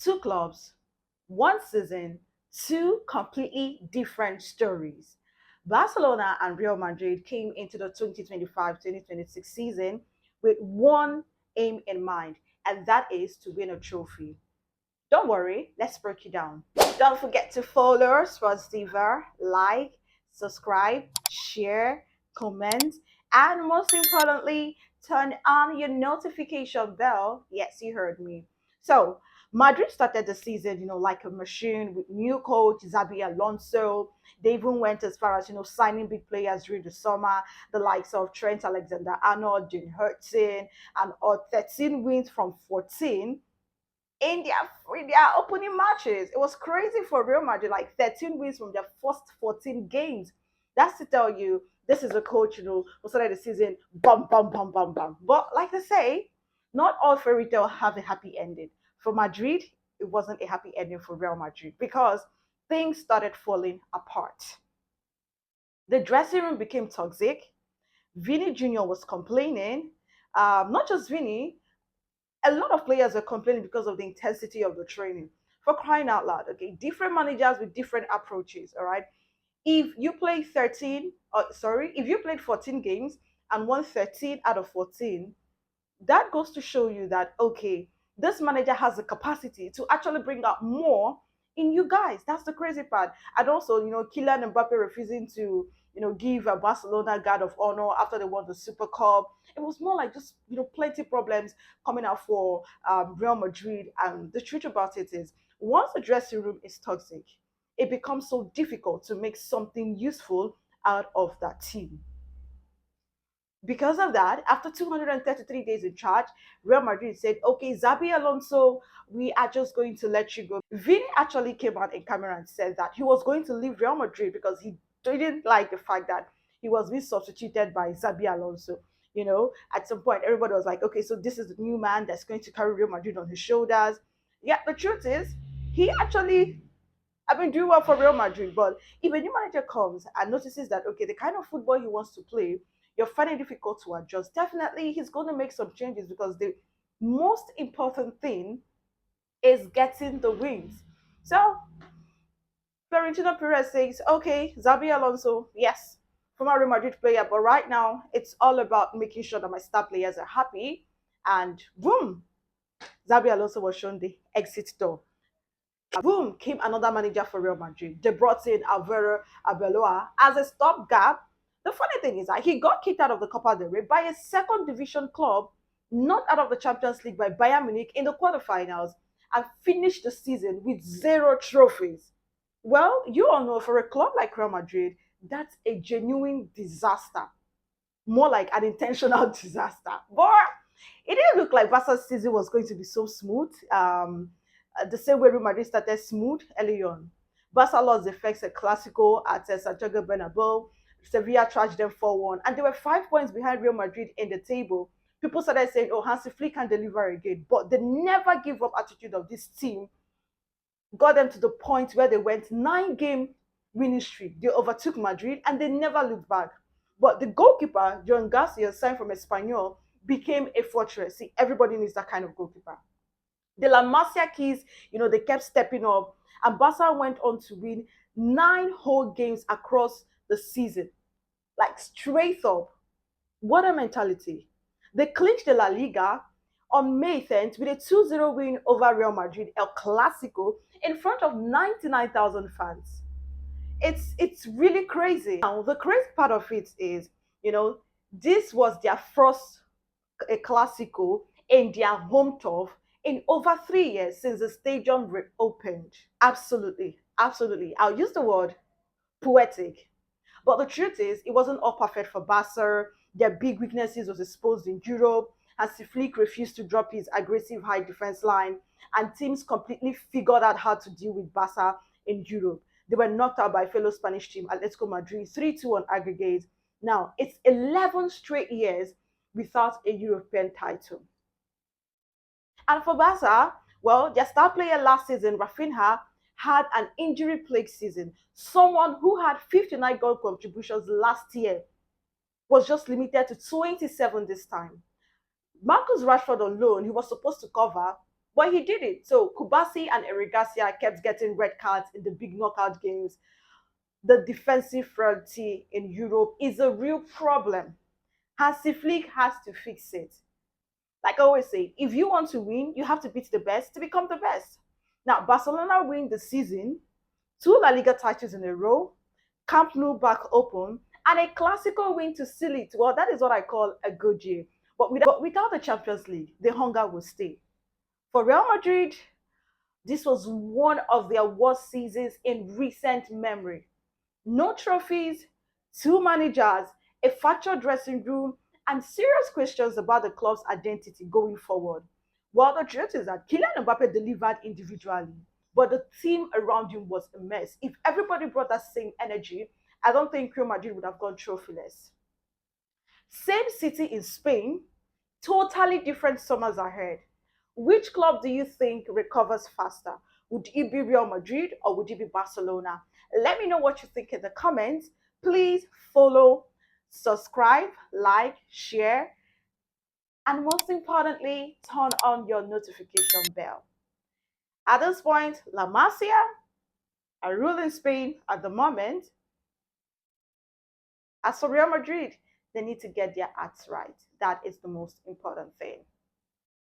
Two clubs, one season, two completely different stories. Barcelona and Real Madrid came into the 2025-2026 season with one aim in mind, and that is to win a trophy. Don't worry, let's break it down. Don't forget to follow Sportsdiva, like, subscribe, share, comment, and most importantly, turn on your notification bell. Yes, you heard me. So, Madrid started the season, like a machine with new coach Xabi Alonso. They even went as far as, signing big players during the summer, the likes of Trent Alexander-Arnold, Jane Hurtson, and all 13 wins from 14 in their opening matches. It was crazy for Real Madrid, like 13 wins from their first 14 games. That's to tell you this is a coach, who started the season bum bum bum bum bum. But like they say, not all fairy tale have a happy ending. For Madrid, it wasn't a happy ending for Real Madrid because things started falling apart. The dressing room became toxic. Vinny Jr. was complaining. Not just Vinny, a lot of players are complaining because of the intensity of the training. For crying out loud, okay, different managers with different approaches. All right, if you play 13, if you played 14 games and won 13 out of 14, that goes to show you that okay, this manager has the capacity to actually bring out more in you guys. That's the crazy part. And also, Kylian Mbappe refusing to, give a Barcelona guard of honor after they won the Super Cup. It was more like just, plenty problems coming out for Real Madrid. And the truth about it is, once the dressing room is toxic, it becomes so difficult to make something useful out of that team. Because of that, after 233 days in charge, Real Madrid said, okay, Xabi Alonso, we are just going to let you go. Vini actually came out in camera and said that he was going to leave Real Madrid because he didn't like the fact that he was being substituted by Xabi Alonso. At some point, everybody was like, okay, so this is the new man that's going to carry Real Madrid on his shoulders. Yeah, the truth is, he actually I've been doing well for Real Madrid, but if a new manager comes and notices that okay, the kind of football he wants to play, you're finding it difficult to adjust. Definitely, he's going to make some changes because the most important thing is getting the wins. So Florentino Perez says, okay, Xabi Alonso, yes, former Real Madrid player, but right now it's all about making sure that my star players are happy. And boom, Xabi Alonso was shown the exit door. Boom, came another manager for Real Madrid. They brought in Alvaro Arbeloa as a stopgap. The funny thing is that he got kicked out of the Copa del Rey by a second division club, not out of the Champions League by Bayern Munich in the quarterfinals, and finished the season with zero trophies. Well, you all know for a club like Real Madrid, that's a genuine disaster. More like an intentional disaster. But it didn't look like Barca's season was going to be so smooth. The same way Real Madrid started smooth early on. Barca lost the first Clasico at Santiago Bernabeu. Sevilla trashed them 4-1, and they were 5 points behind Real Madrid in the table. People started saying, "Oh, Hansi Flick can deliver again," but the never give up attitude of this team got them to the point where they went 9-game winning streak. They overtook Madrid and they never looked back. But the goalkeeper, John Garcia, signed from Espanyol, became a fortress. See, everybody needs that kind of goalkeeper. The La Masia keys, they kept stepping up, and Barca went on to win 9 whole games across the season, like straight up. What a mentality! They clinched the La Liga on May 10th with a 2-0 win over Real Madrid, El Clasico, in front of 99,000 fans. It's really crazy. Now, the crazy part of it is, this was their first a Clasico in their home turf in over 3 years since the stadium reopened. Absolutely, absolutely. I'll use the word poetic. But the truth is, it wasn't all perfect for Barca. Their big weaknesses was exposed in Europe, as Flick refused to drop his aggressive high defense line, and teams completely figured out how to deal with Barca in Europe. They were knocked out by fellow Spanish team Atletico Madrid 3-2 on aggregate. Now, it's 11 straight years without a European title. And for Barca, well, their star player last season, Rafinha, had an injury-plagued season. Someone who had 59 goal contributions last year was just limited to 27 this time. Marcus Rashford on loan, he was supposed to cover, But he did it. So Kubasi and Eric Garcia kept getting red cards in the big knockout games. The defensive frailty in Europe is a real problem. Hansi Flick has to fix it. Like I always say, if you want to win, you have to beat the best to become the best. Now, Barcelona win the season, two La Liga titles in a row, Camp Nou back open, and a classical win to seal it. Well, that is what I call a good year. But without the Champions League, the hunger will stay. For Real Madrid, this was one of their worst seasons in recent memory. No trophies, two managers, a fractured dressing room, and serious questions about the club's identity going forward. Well, the truth is that Kylian Mbappé delivered individually, but the team around him was a mess. If everybody brought that same energy, I don't think Real Madrid would have gone trophyless. Same city in Spain, totally different summers ahead. Which club do you think recovers faster? Would it be Real Madrid or would it be Barcelona? Let me know what you think in the comments. Please follow, subscribe, like, share, and most importantly, turn on your notification bell. At this point, La Masia are ruling Spain at the moment. As for Real Madrid, they need to get their acts right. That is the most important thing.